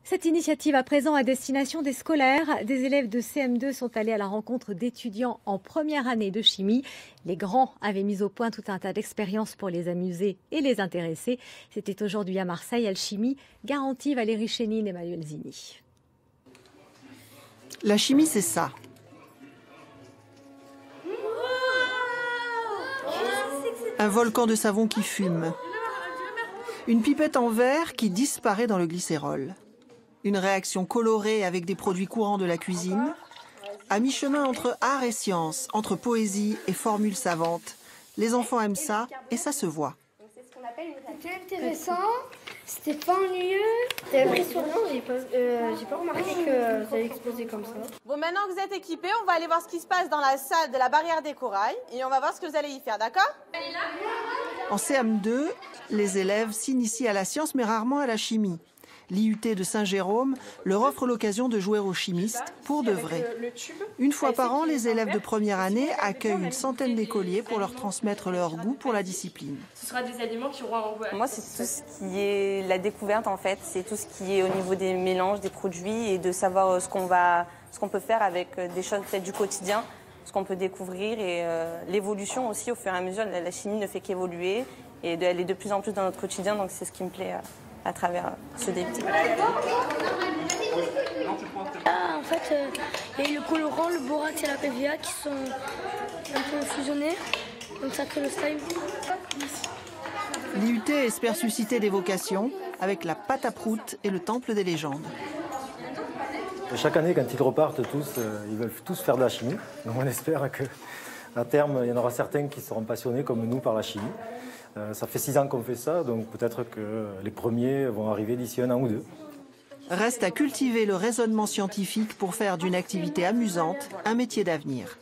Cette initiative à présent à destination des scolaires, des élèves de CM2 sont allés à la rencontre d'étudiants en première année de chimie. Les grands avaient mis au point tout un tas d'expériences pour les amuser et les intéresser. C'était aujourd'hui à Marseille, Alchimie, garantie Valérie Chénine et Emmanuel Zini. La chimie, c'est ça. Un volcan de savon qui fume. Une pipette en verre qui disparaît dans le glycérol. Une réaction colorée avec des produits courants de la cuisine. À mi-chemin entre art et science, entre poésie et formules savantes. Les enfants aiment ça et ça se voit. C'était intéressant, c'était pas ennuyeux, c'était impressionnant, j'ai pas remarqué que ça allait exploser comme ça. Bon, maintenant que vous êtes équipés, on va aller voir ce qui se passe dans la salle de la barrière des corails et on va voir ce que vous allez y faire, d'accord? En CM2, les élèves s'initient à la science mais rarement à la chimie. L'IUT de Saint-Jérôme leur offre l'occasion de jouer aux chimistes pour de vrai. Une fois par an, les élèves de première année accueillent une centaine d'écoliers pour leur transmettre leur goût pour la discipline. Ce sera des aliments qui auront un goût. Moi, c'est tout ce qui est la découverte en fait. C'est tout ce qui est au niveau des mélanges, des produits et de savoir ce qu'on peut faire avec des choses peut-être du quotidien, ce qu'on peut découvrir et l'évolution aussi au fur et à mesure. La chimie ne fait qu'évoluer et elle est de plus en plus dans notre quotidien, donc c'est ce qui me plaît à travers ce DUT. Là, en fait, il y a eu le colorant, le borax et la PVA qui sont un peu fusionnés, donc ça crée le slime. L'IUT espère susciter des vocations avec la pâte à prout et le temple des légendes. Chaque année, quand ils repartent tous, ils veulent tous faire de la chimie. Donc on espère qu'à terme, il y en aura certains qui seront passionnés comme nous par la chimie. Ça fait 6 ans qu'on fait ça, donc peut-être que les premiers vont arriver d'ici 1 an ou 2. Reste à cultiver le raisonnement scientifique pour faire d'une activité amusante un métier d'avenir.